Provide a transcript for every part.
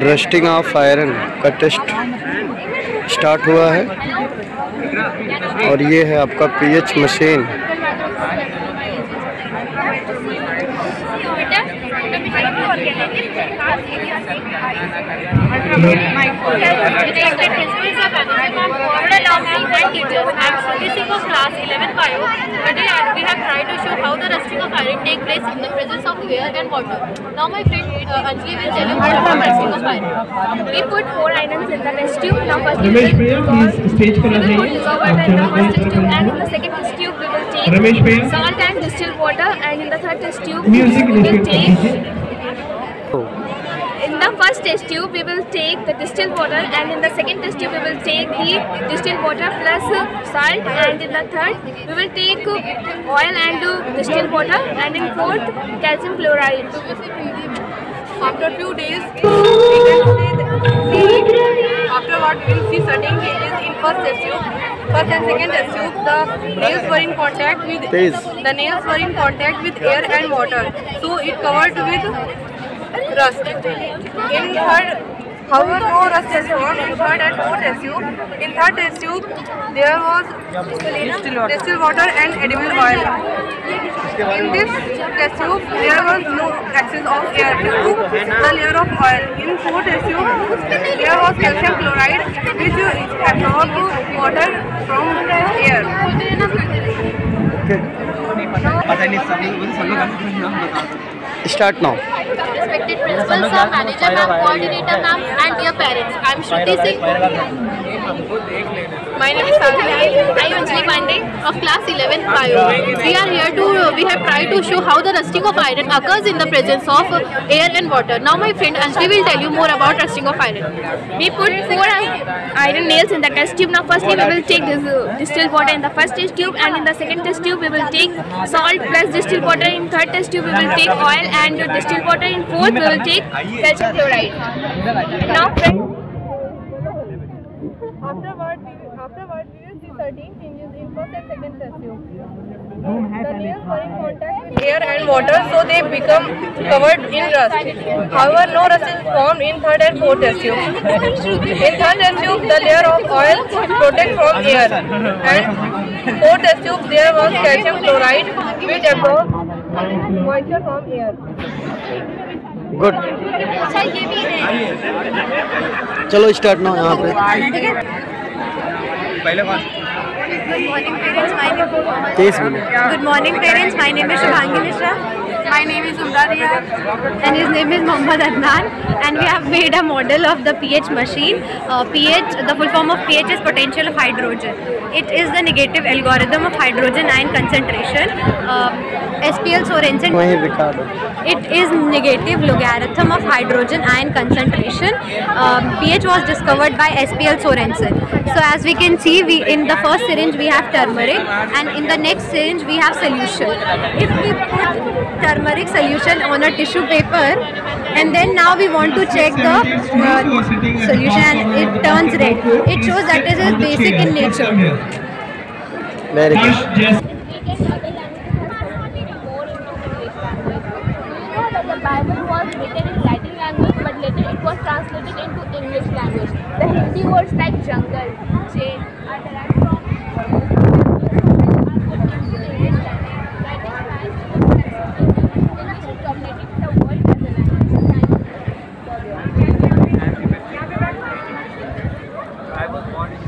Rusting of iron का test start हुआ है और ये है आपका pH machine. Class 11 bio. Today we have tried to show how the rusting of iron take place in the presence of air and water. Now my friend Anjali will tell you more about rusting of iron. We put 4 irons in the test tube. Now first we will put dissolved water in the first test tube, and in the second test tube we will take salt and distilled water, and in the third test tube we will take. In the first test tube we will take the distilled water, and in the second test tube we will take the distilled water plus salt, and in the third we will take oil and distilled water, and in fourth calcium chloride. After few days we can see afterward we will see certain changes in first test tube. First and second test tube, the nails were in contact with air and water, so it covered with rust. In third, however, no rust is found in third and fourth test tube. In third test tube, there was distilled water and edible oil. In this test tube, there was no access of air to the layer of oil. In fourth test tube, there was calcium chloride, which absorbed water from air. Start now. Respected principal sir, manager ma'am, coordinator ma'am, and dear parents. I am Shruti Singh. My name is Sanjali. I am Anjali Pandey of class 11 bio. We have tried to show how the rusting of iron occurs in the presence of air and water. Now my friend Anjali will tell you more about rusting of iron. We put 4 iron nails in the test tube. Now firstly we will take this distilled water in the first test tube, and in the second test tube we will take salt plus distilled water. In third test tube we will take oil and distilled water. In fourth we will take calcium chloride. Now friend, Afterward, we will see certain changes in first and second test tube. The nails were in contact with air and water, so they become covered in rust. However, no rust is formed in third and fourth test tube. In third test tube, the layer of oil protects from air, and fourth test tube there was calcium chloride, which absorbs moisture from air. Good, चलो start ना यहाँ पे। Good morning parents, my name is Shubhangi Mishra. My name is Umra Riyad. and his name is Mohammad Adnan, and we have made a model of the pH machine. pH, the full form of pH is potential of hydrogen. It is the negative algorithm of hydrogen ion concentration. SPL Sorensen. It is negative logarithm of hydrogen ion concentration. pH was discovered by SPL Sorensen. So as we can see, in the first syringe we have turmeric, and in the next syringe we have solution. If we put turmeric solution on a tissue paper, and then now we want to check the solution, and it turns red, it shows that it is basic in nature. Very good. The Bible was written in Latin language, but later it was translated into English language. The Hindi words like jungle, chain are derived from dominating the world as a language. I was born in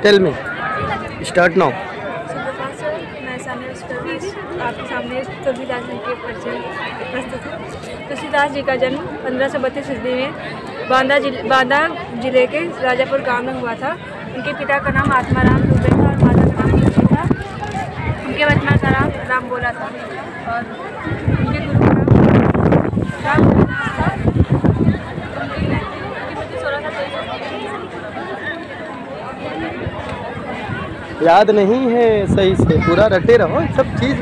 tell me, start now. मैं सानिया आपके सामने तुलसीदास जी के परिचय प्रस्तुत है। तुलसीदास जी का जन्म 1532 ईस्वी में बांदा जिले के राजापुर गांव में हुआ था। उनके पिता का नाम आत्माराम दुबे था और माता का नाम तुलसी था। उनके बचपन का नाम राम बोला था और उनके गुरु का नाम राम था। याद नहीं है सही से, पूरा रटे रहो सब चीज़,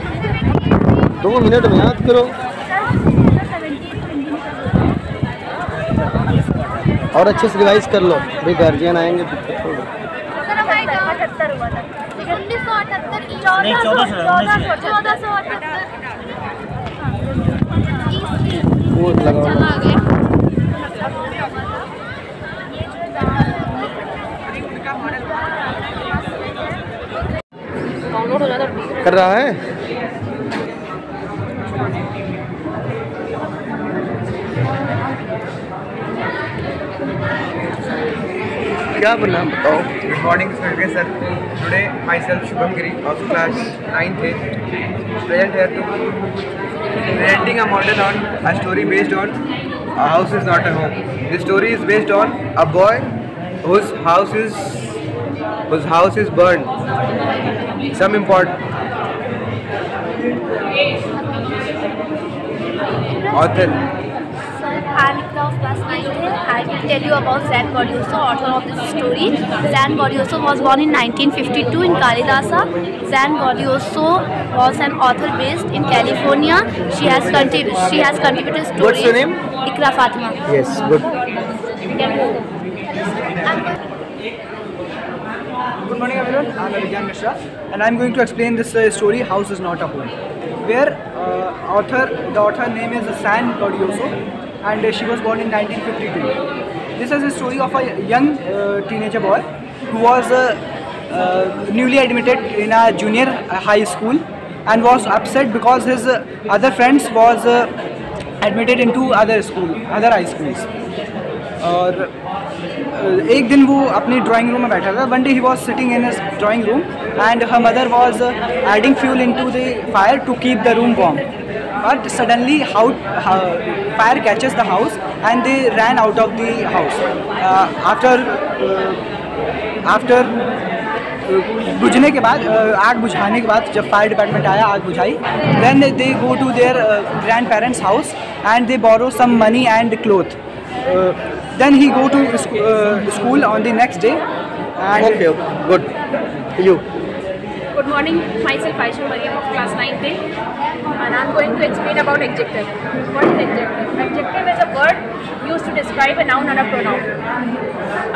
2 मिनट में याद करो। और अच्छे से रिवाइज कर लो, भाई गार्जियन आएंगे दिक्कत होगी। कोड लगाओ। कर रहा है क्या बना बताओ। Good morning, sir. Today, myself Shubham Giri of class 9th present here to presenting a model on a story based on a house is not a home. This story is based on a boy whose house is burned. Some important author. I'm of class 9. I will tell you about Zan Gaudioso, author of this story. Zan Gaudioso was born in 1952 in Kalidasa. Zan Gaudioso was an author based in California. She has contributed stories. What's your name? Ikra Fatima. Yes, good. Good morning everyone, I am Abhijaan Mishra and I am going to explain this story, House is Not a Home, where the author name is Zan Gaudioso and she was born in 1952. This is a story of a young teenager boy who was newly admitted in a junior high school and was upset because his other friends was admitted into other high schools. और एक दिन वो अपनी drawing room में बैठा था. One day he was sitting in his drawing room and her mother was adding fuel into the fire to keep the room warm. But suddenly fire catches the house and they ran out of the house. After बुझने के बाद, आग बुझाने के बाद जब fire department आया, आग बुझाई, then they go to their grandparents' house and they borrow some money and cloth. Then he go to school on the next day. And Okay, good. You. Good morning, myself Aisha Mariam of class 9th and I am going to explain about adjective. What is adjective? Adjective is a word used to describe a noun or a pronoun.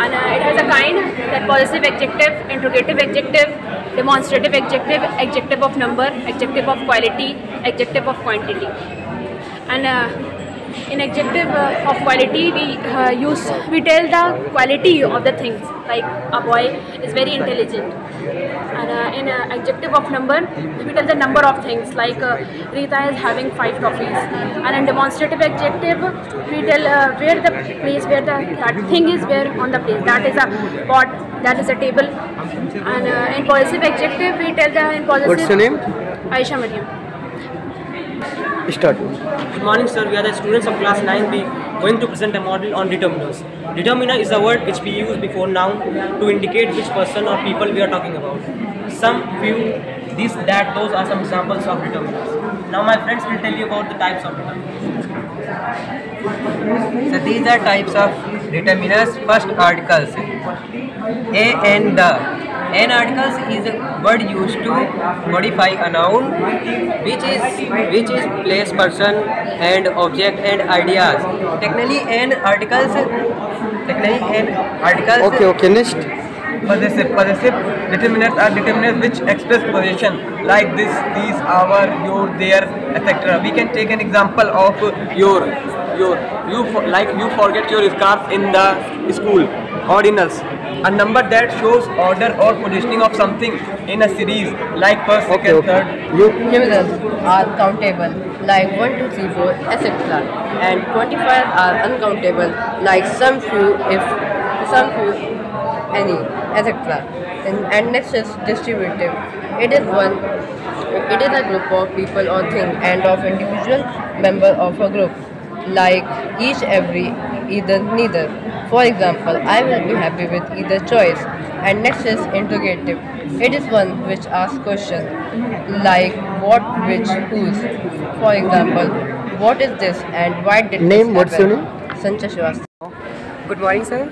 And it has a kind that possessive adjective, interrogative adjective, demonstrative adjective, adjective of number, adjective of quality, adjective of quantity. And in adjective of quality, we tell the quality of the things, like a boy is very intelligent. And in adjective of number, we tell the number of things, like Rita is having 5 toffees. And in demonstrative adjective, we tell where the place where that thing is, where on the place, that is a pot, that is a table. And in possessive adjective, we tell the in possessive. What's your name? Aisha Mariam. Start. Good morning, sir. We are the students of class 9B going to present a model on determiners. Determiner is a word which we use before noun to indicate which person or people we are talking about. Some, few, this, that, those are some examples of determiners. Now my friends will tell you about the types of determiners. So these are types of determiners. First, articles. A and the. An articles is a word used to modify a noun, which is place, person, and object and ideas. Technically, an articles. Okay. Next. Possessive determiners are determiners which express possession, like this, these, our, your, their, etc. We can take an example of your. You forget your scarf in the school. Ordinals, a number that shows order or positioning of something in a series, like first, second, third. You. Numerals are countable, like 1, 2, 3, 4, etc. And quantifiers are uncountable, like some, few, any, etc. And next is distributive. It is a group of people or thing and of individual member of a group, like each, every, either, neither. For example, I will be happy with either choice. And next is interrogative. It is one which asks questions like what, which, whose. For example, what is this and why did Name, this what's your happen? Sancha Srivastava. Good morning, sir.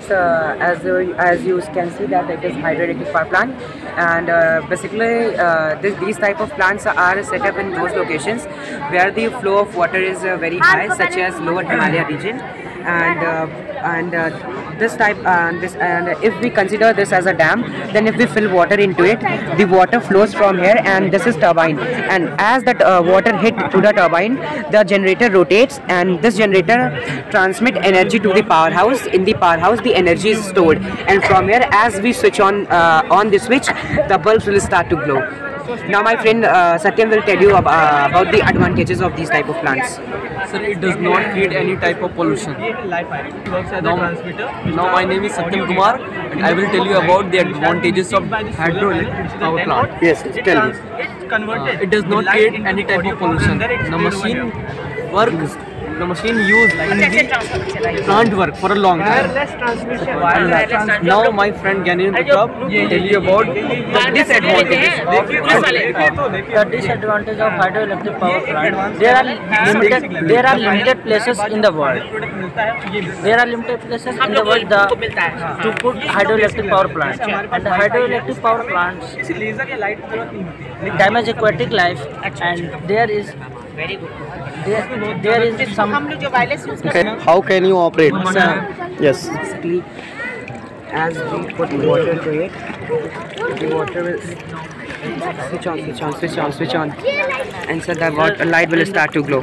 As you can see that it is hydroelectric power plant, and basically these type of plants are set up in those locations where the flow of water is very high, such as lower Himalaya region, and this type and if we consider this as a dam, then if we fill water into it, the water flows from here, and this is turbine, and as that water hit to the turbine, the generator rotates, and this generator transmit energy to the powerhouse. In the powerhouse, the energy is stored, and from here, as we switch on the switch, the bulbs will start to glow. Now my friend Satyam will tell you about the advantages of these type of plants. Sir, it does not create any type of pollution. Now my name is Satyam Kumar, and I will tell you about the advantages of hydroelectric power plant. Yes, tell me. It does not create any type of pollution. The machine works. The machine used in the plant work for a long time. Now my friend Gyanendra Pratap tell you about the disadvantages of the disadvantage of hydroelectric power plant. There are limited places in the world. There are limited places in the world to put hydroelectric power plants, and the hydroelectric power plants damage aquatic life, and there is some. Okay. How can you operate? Yes. Basically, as we put water to it, the water will switch on, and so the light will start to glow.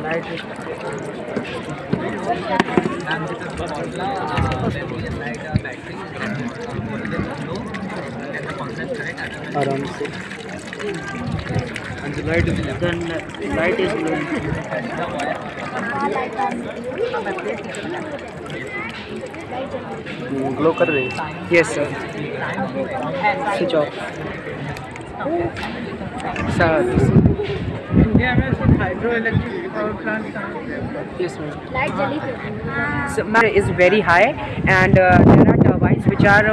And the light is glowing. Glow कर रही है. Yes, sir. Switch off. Sir. India में hydroelectric power plant. Yes, ma'am. So, is very high, and there are turbines which are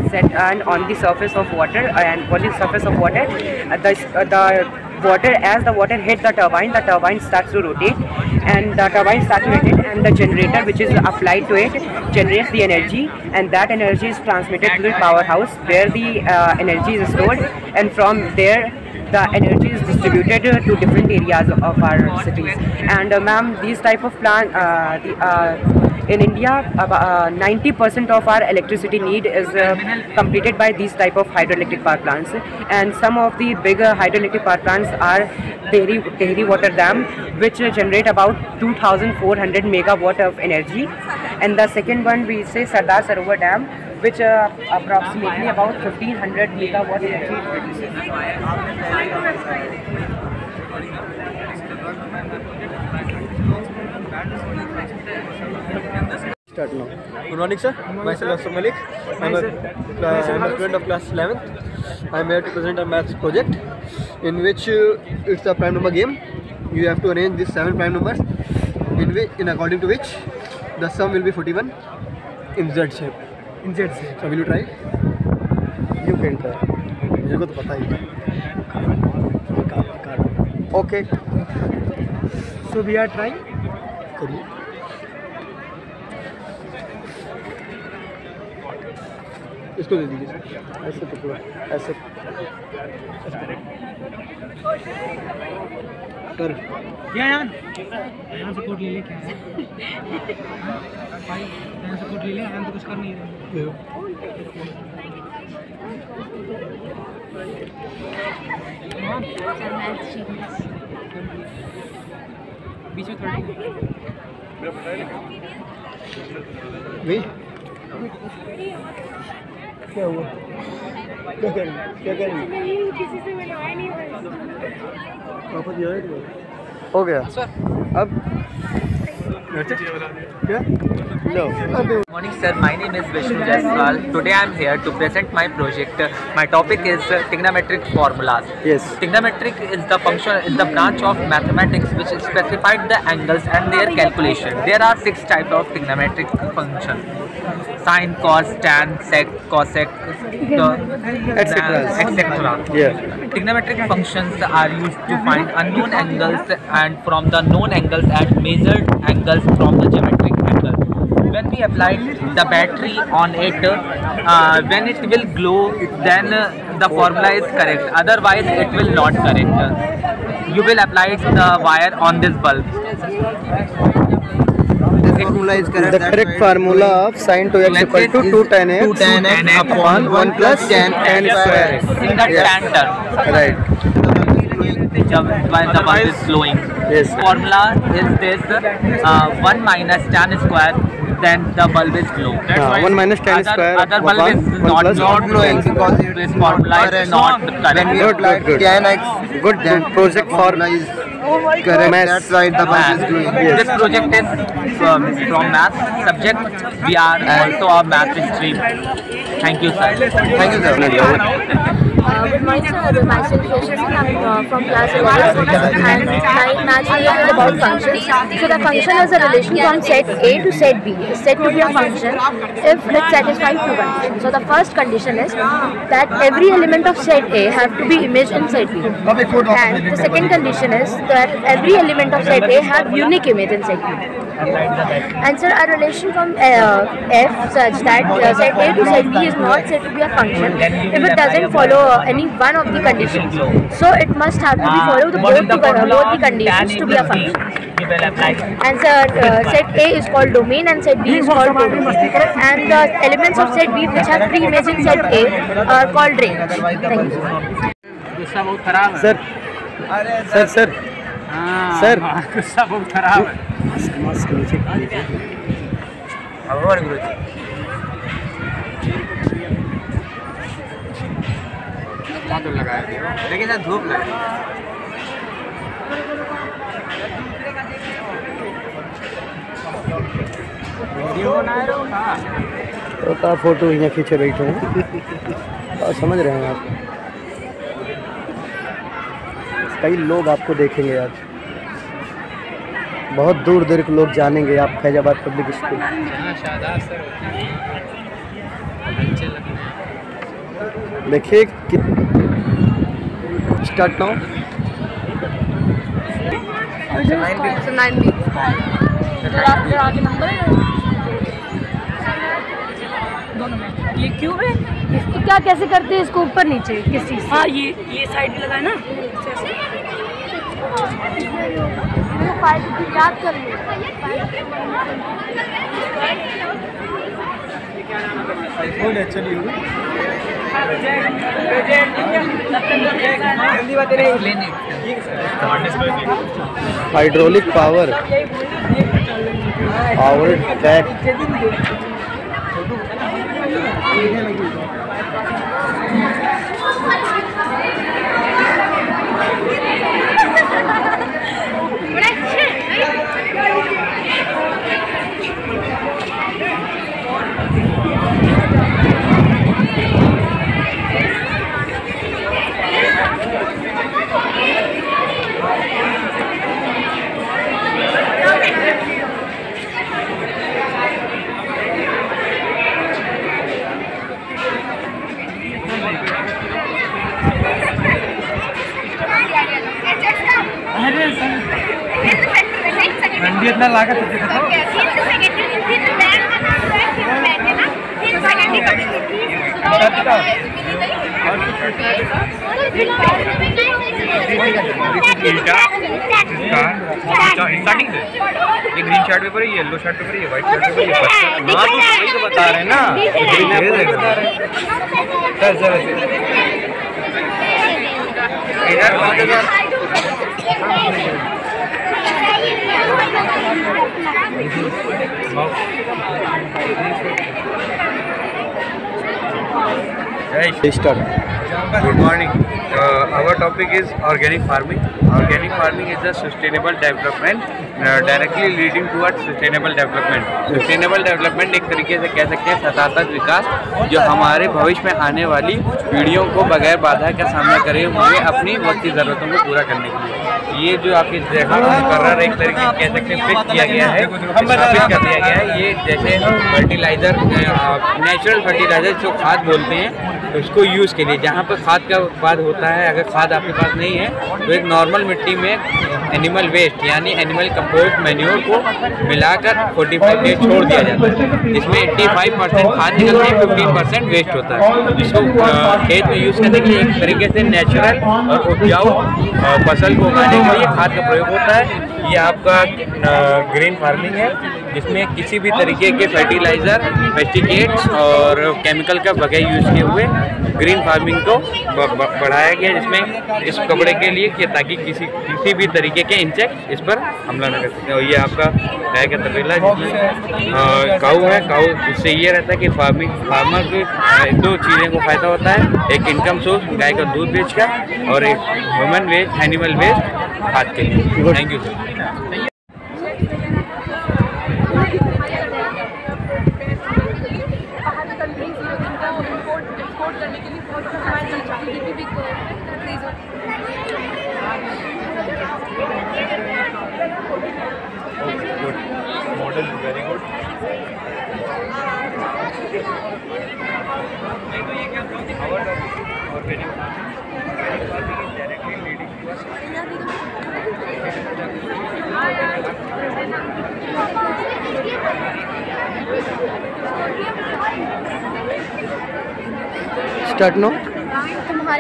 set on the surface of water, and on the surface of water, as the water hits the turbine starts to rotate, and the turbine starts to rotate, and the generator which is applied to it generates the energy, and that energy is transmitted to the powerhouse where the energy is stored, and from there the energy is distributed to different areas of our cities. And ma'am, these type of plant in India, 90% of our electricity need is completed by these type of hydroelectric power plants, and some of the bigger hydroelectric power plants are Tehri water dam, which generate about 2,400 megawatt of energy, and the second one we say Sardar Sarovar dam, which approximately about 1,500 megawatt energy produces. Start now. Good morning, sir. Myself Aslam Malik. I'm a student of class 11th. I'm here to present a maths project in which it's a prime number game. You have to arrange these 7 prime numbers in according to which the sum will be 41 in Z shape. So will you try? You can try. मेरे को तो पता ही है. Okay. So we are trying. करिए. इसको दे दीजिए. ऐसे पकड़ो. ऐसे. सर. यहाँ से कोड ले ले क्या है? यहाँ से कोड ले ले, हम तो कुछ कर नहीं रहे. बीच में थोड़ी. नहीं. क्या हुआ? क्या करेंगे? किसी से मिलवाया नहीं वापस जाए. हो गया. अब Good morning, sir. My name is Vishnu Jaiswal. Today I am here to present my project. My topic is trigonometric formulas. Yes. Trigonometric is the branch of mathematics which specified the angles and their calculation. There are 6 types of trigonometric functions: sine, cos, tan, sec, cosec, etc. Yeah. Trigonometric functions are used to find unknown angles and from the known angles and measured angles from the geometric angle. When we apply the battery on it, when it will glow, then the formula is correct. Otherwise, it will not correct. You will apply the wire on this bulb. Formula is correct. The correct formula of sin 2x equal to 2 tan x upon 1 plus tan square. In the tan term. Right. When the bulb is glowing. Yes. Formula is this: 1 minus tan square. Then the bulb is glow. 1 minus tan square. Other bulb is not glowing because this formula is not correct. Good. Tan x. Good. Project formula is correct. That's why the bulb is glowing. This project is from math subject. We are also a math stream. Thank you, sir. Thank you, sir. Good morning, sir. Myself Yashasvi. I'm from class 11 and my math project is about functions. So the function is a relation from set A to set B. Is said to be a function if it satisfies 2 conditions. So the first condition is that every element of set A have to be imaged in set B. And the second condition is that every element of set A have unique image in set B. And sir, a relation from F such that set A to set B is not said to be a function if it doesn't follow any one of the conditions. So it must have to be follow both the conditions to be a function. And sir, set A is called domain and set B is called codomain. And the elements of set B which have pre-image in set A are called range. Thank you. Sir. Sir. गुस्सा बहुत खराब है। तो लगाया लेकिन ना धूप लगे। वीडियो बना रहे हो ना? तो का फोटो यहाँ खींचे बैठे हैं और समझ रहे हैं आप। कई लोग आपको देखेंगे आज, बहुत दूर दूर के लोग जानेंगे आप फैजाबाद पब्लिक स्कूल। देखिए स्टार्ट नाउ। ये क्यों है? इसको क्या कैसे करते हैं? इसको ऊपर नीचे किस चीज़? हाँ, ये साइड में लगाए ना। याद कर लो। Hydraulic power track. इतना लागत स्टार्टिंग से ये ग्रीन शर्ट पेपर है, येलो शर्ट पेपर है, व्हाइट शर्ट पेपर है। हाँ तो वही तो बता रहे हैं ना। सर इधर Start. Good morning. Our topic is organic farming. Organic farming is a sustainable development directly leading towards sustainable development. Sustainable development एक तरीके से कह सकते हैं सतत विकास जो हमारे भविष्य में आने वाली पीढ़ियों को बगैर बाधा का सामना करे हुए अपनी वक्ती ज़रूरतों को पूरा करने के लिए ये जो आपकी जगह मुकर्रर एक तरीके से कह सकते हैं फिक्स किया गया है, स्थापित कर दिया गया है। ये जैसे फर्टिलाइज़र नेचुरल फर्टिलाइज़र जो खाद बोलते हैं उसको यूज़ के लिए जहाँ पर खाद का उत्पाद होता है, अगर खाद आपके पास नहीं है तो एक नॉर्मल मिट्टी में एनिमल वेस्ट यानी एनिमल कंपोस्ट मैन्योर को मिलाकर 45 डेज छोड़ दिया जाता है, जिसमें 85% खाद निकलती है, 15% वेस्ट होता है, जिसको खेत में यूज़ करने के लिए एक तरीके से नेचुरल और उपजाऊ फसल को उगाने के लिए खाद का प्रयोग होता है। ये आपका ग्रीन फार्मिंग है जिसमें किसी भी तरीके के फर्टिलाइज़र, पेस्टिसाइड्स और केमिकल का बगैर यूज़ किए हुए ग्रीन फार्मिंग को बढ़ाया गया, जिसमें इस कपड़े के लिए कि ताकि किसी भी तरीके के इंसेक्ट इस पर हमला न कर सकें। और ये आपका गाय का तबेला जिसमें काऊ है, काऊ उससे ये रहता है कि फार्मर को दो चीज़ों को फ़ायदा होता है, एक इनकम सोर्स गाय का दूध बेचकर और एक ह्यूमन वेस्ट एनिमल वेस्ट खाद के लिए। Thank you sir. Model very good. Start now.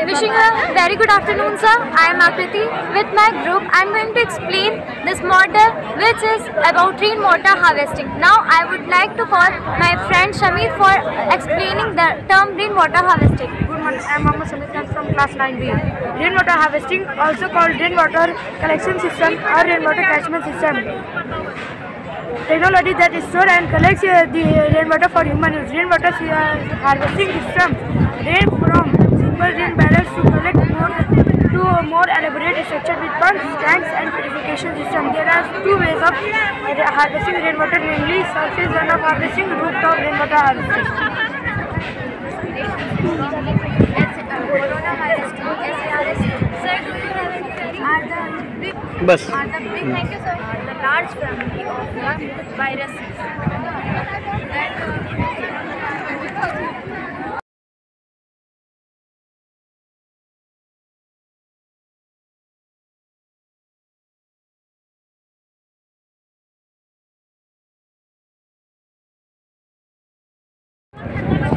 Wishing a very good afternoon, sir. I am Akriti. With my group, I am going to explain this model which is about rainwater harvesting. Now, I would like to call my friend Shamir for explaining the term rainwater harvesting. Good morning. I am Mohammad Samir Khan from class 9B. Rainwater harvesting, also called rainwater collection system or rainwater catchment system. Technology that store and collects the rainwater for human use. Rainwater harvesting system range from simple rain barrels to collect more elaborate structure with pumps, tanks and purification system. There are two ways of harvesting rainwater, namely surface runoff harvesting, rooftop rainwater harvesting. बस Thank you, sir. The large family of viruses.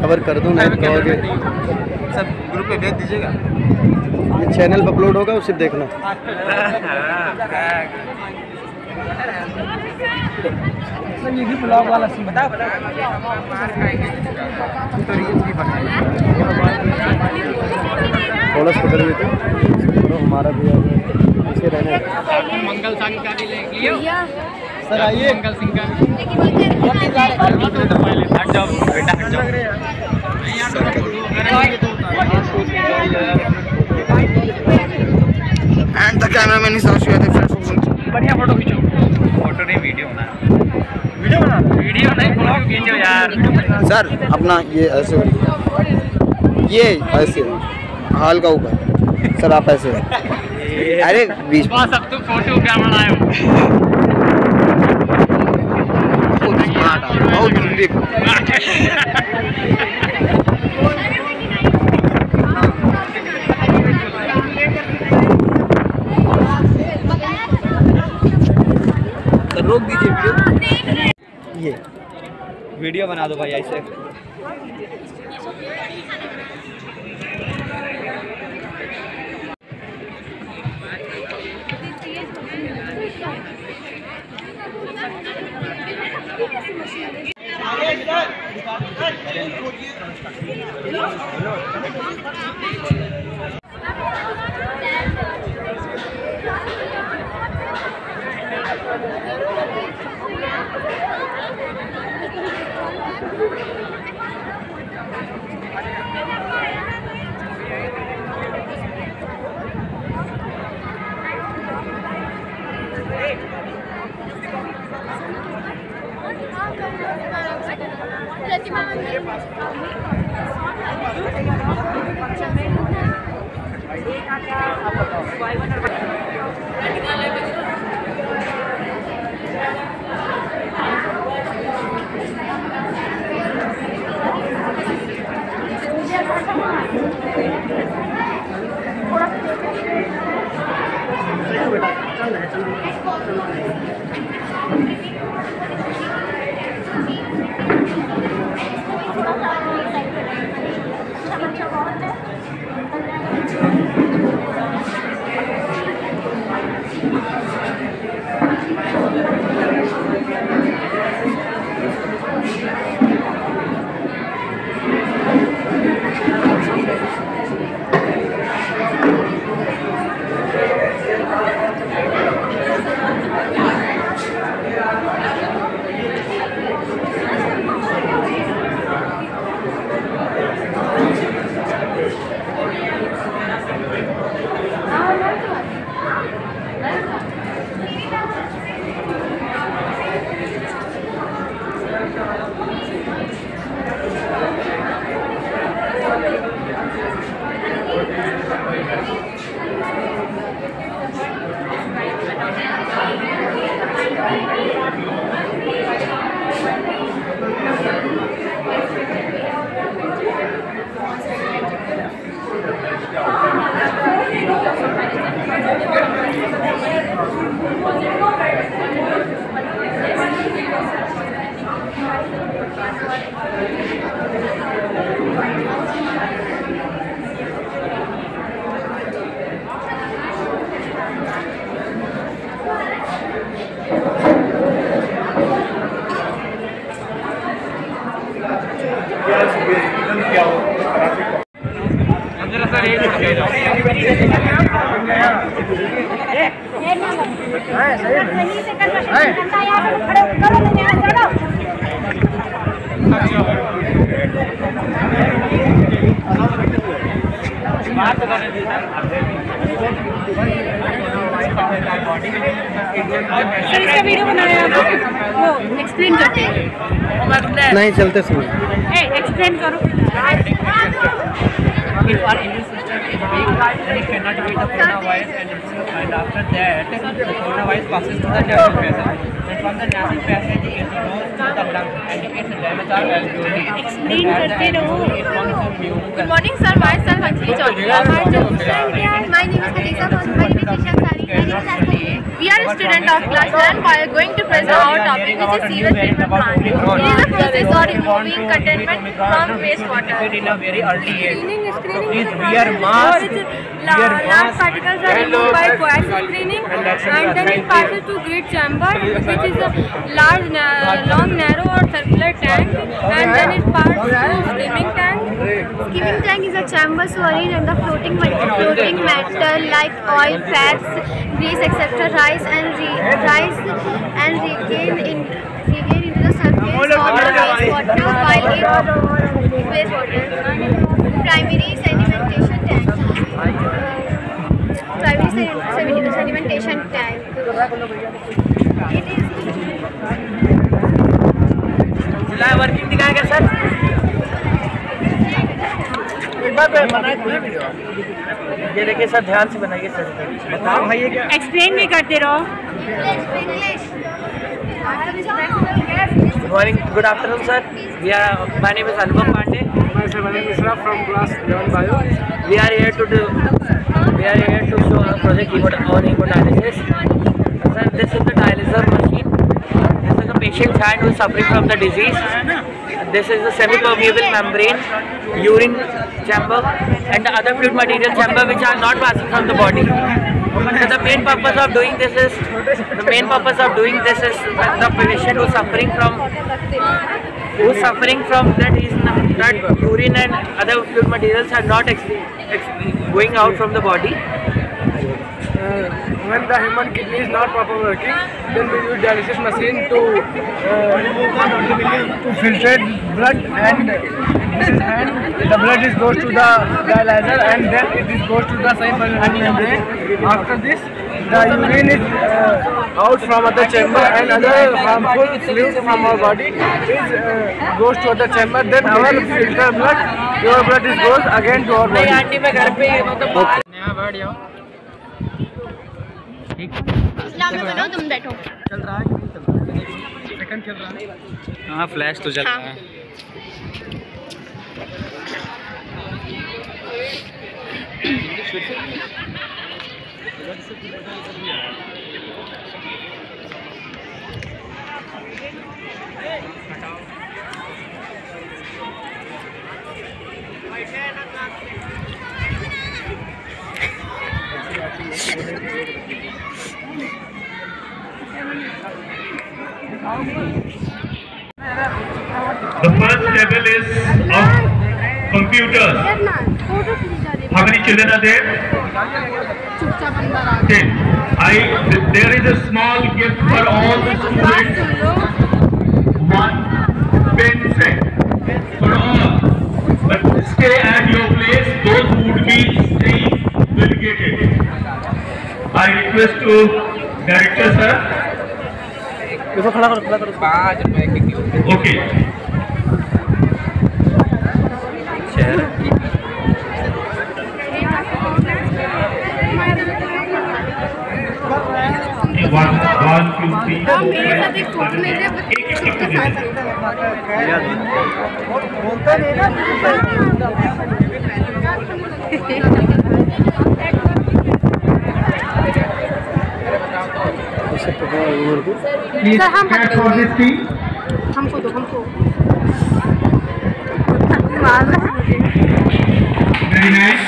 Cover कर दूँ नहीं कहोगे सब group पे भेज दीजिएगा। ये चैनल पर अपलोड होगा उसे देखना। ये भी ब्लॉग वाला सीन बता थोड़ा सा पकड़ लेते तो हमारा भी ऐसे रहने मंगल सांग का भी ले लियो सर आइए मंगल सिंह का हट जाओ बेटा हट जाओ and the cameraman is also the friends. बढ़िया फोटो खींचो। फोटो नहीं वीडियो बना वीडियो नहीं ब्लॉग खींचो यार। सर अपना ये ऐसे ये ऐसे हाल का ऊपर सर आप ऐसे अरे बीच बस अब तो फोटो क्या बनाए बहुत जल्दी रोक दीजिए ये वीडियो बना दो भाई ऐसे। इसका वीडियो बनाया वो एक्सप्लेन करते हैं। नहीं चलते समय एक्सप्लेन करो। If our immune system is weak, then it cannot beat the coronavirus, and after that, the coronavirus passes to the nasal passage. And from the nasal passage, it goes to the lung, and it gets damage our alveoli. Explain करते रहो। It forms a mucus. Good morning, sir. Myself Anjali Chaudhary. My name is Khadija Khan. My name is Isha Sari. We are a student of class 11. We are going to present our topic, which is sewage treatment plant. It is a process of removing contaminant from wastewater. In a very early age. So please wear mask. Large particles are removed by quiet screening, and then it passes to great chamber, which is a large, long, narrow or circular tank, and then it passes to skimming tank. Skimming tank is a chamber storing and the floating matter like oil, fats, grease, etc. rise and regain into the surface of the wastewater while in wastewater. Primary sedimentation tank. Sedimentation tank. It is working दिखाएगा sir. ये देखिए sir, ध्यान से बनाइए sir. बताओ भाई ये क्या एक्सप्लेन भी करते रहो। Good morning, good afternoon sir. My name is Anupam Pandey. My name is Raf from class 11 bio. We are here to show a project on hemodialysis. Sir, this is the dialyzer machine. This is a patient's hand who is suffering from the disease. This is the semi-permeable membrane, urine chamber, and the other fluid material chamber which are not passing from the body. So the main purpose of doing this is when the patient who is suffering from that urine and other fluid materials are not going out from the body. When the human kidney is not properly working, then we use dialysis machine to filtrate blood, and the blood goes to the dialyzer, and then it goes to the semi-permeable membrane. After this, the urine is out from other chamber, and other harmful fluids from our body goes to other chamber. Then our filter blood, your blood goes again to our body. बनो, तुम बैठो। चल रहा है, second चल रहा है। हाँ, फ्लैश तो चल रहा है। The first level is of computers. How many children are there? 10. There is a small gift for all the students. 1 pen set for all. But stay at your place. Those who would be staying will get it. I request to Director sir. Okay. 1 2 3 4 sir हम हमको दो हमको Very nice.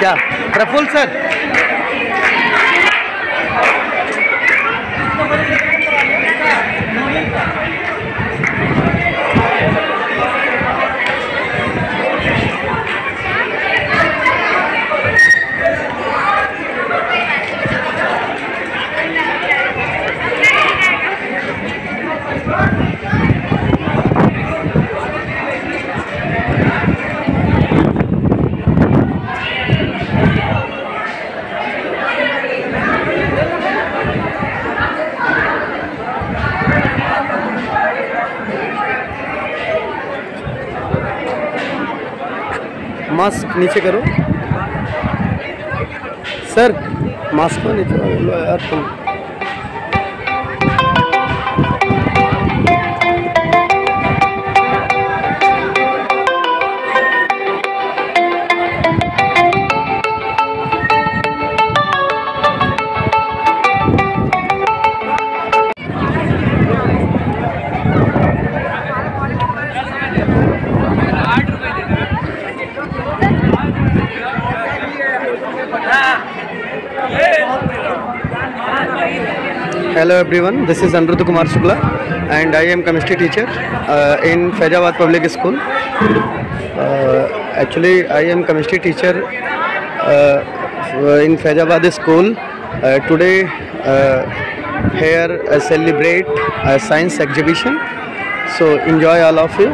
क्या Praful sir? Mask नीचे करो sir, mask को नीचे करो यार तुम। Hello everyone, this is Aniruddha Kumar Shukla and I am chemistry teacher in Faizabad Public School. Actually I am chemistry teacher in Faizabad School. Today here celebrate a science exhibition, so enjoy all of you.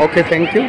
Okay, thank you.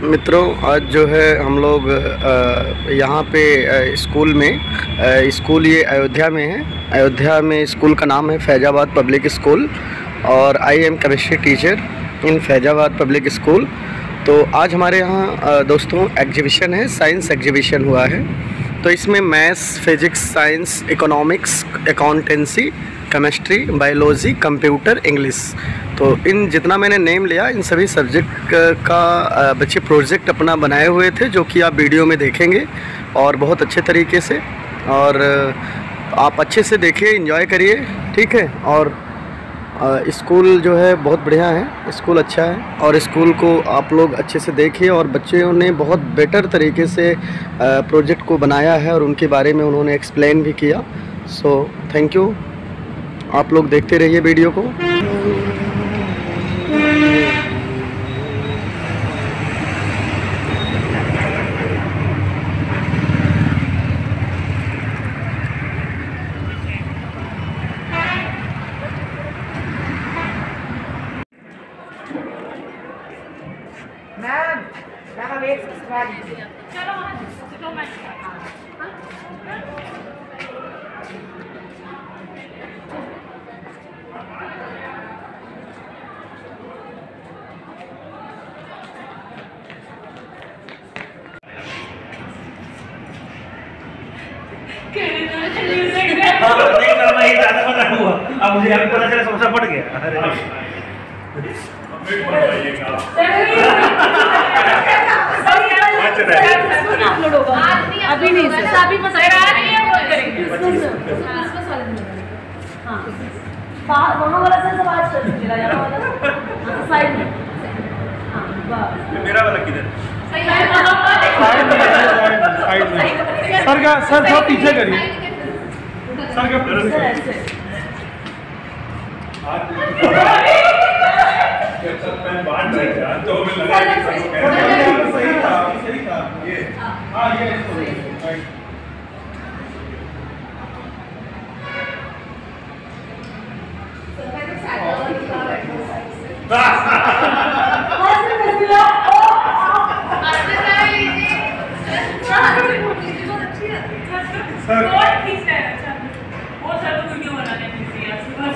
मित्रों, आज जो है हम लोग यहाँ पे school में, school ये अयोध्या में है। अयोध्या में स्कूल का नाम है फैजाबाद पब्लिक स्कूल और I am chemistry teacher in Faizabad public school. तो आज हमारे यहाँ दोस्तों एग्जीबिशन है, साइंस एग्जीबिशन हुआ है। तो इसमें maths, physics, science, economics, accountancy, chemistry, biology, computer, English, तो इन जितना मैंने नेम लिया इन सभी सब्जेक्ट का बच्चे प्रोजेक्ट अपना बनाए हुए थे, जो कि आप वीडियो में देखेंगे और बहुत अच्छे तरीके से। और आप अच्छे से देखिए, एंजॉय करिए, ठीक है। और स्कूल जो है बहुत बढ़िया है, स्कूल अच्छा है और स्कूल को आप लोग अच्छे से देखिए। और बच्चों ने बहुत बेटर तरीके से प्रोजेक्ट को बनाया है और उनके बारे में उन्होंने एक्सप्लेन भी किया। सो थैंक यू, आप लोग देखते रहिए वीडियो को। नहीं करना ही था, पता हुआ। अब मुझे अभी पता चला, समस्या पड़ गया। अभी नहीं सर, अभी मत वहाँ वाला सर सब आज कर दीजिएगा, यहाँ वाला साइड में। मेरा वाला किधर? सर का सर थोड़ा पीछे करिए, सर का सही था ये। हाँ ये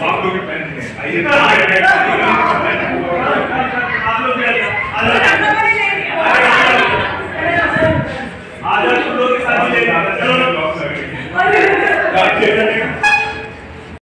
आप लोग के पहन हैं, आइए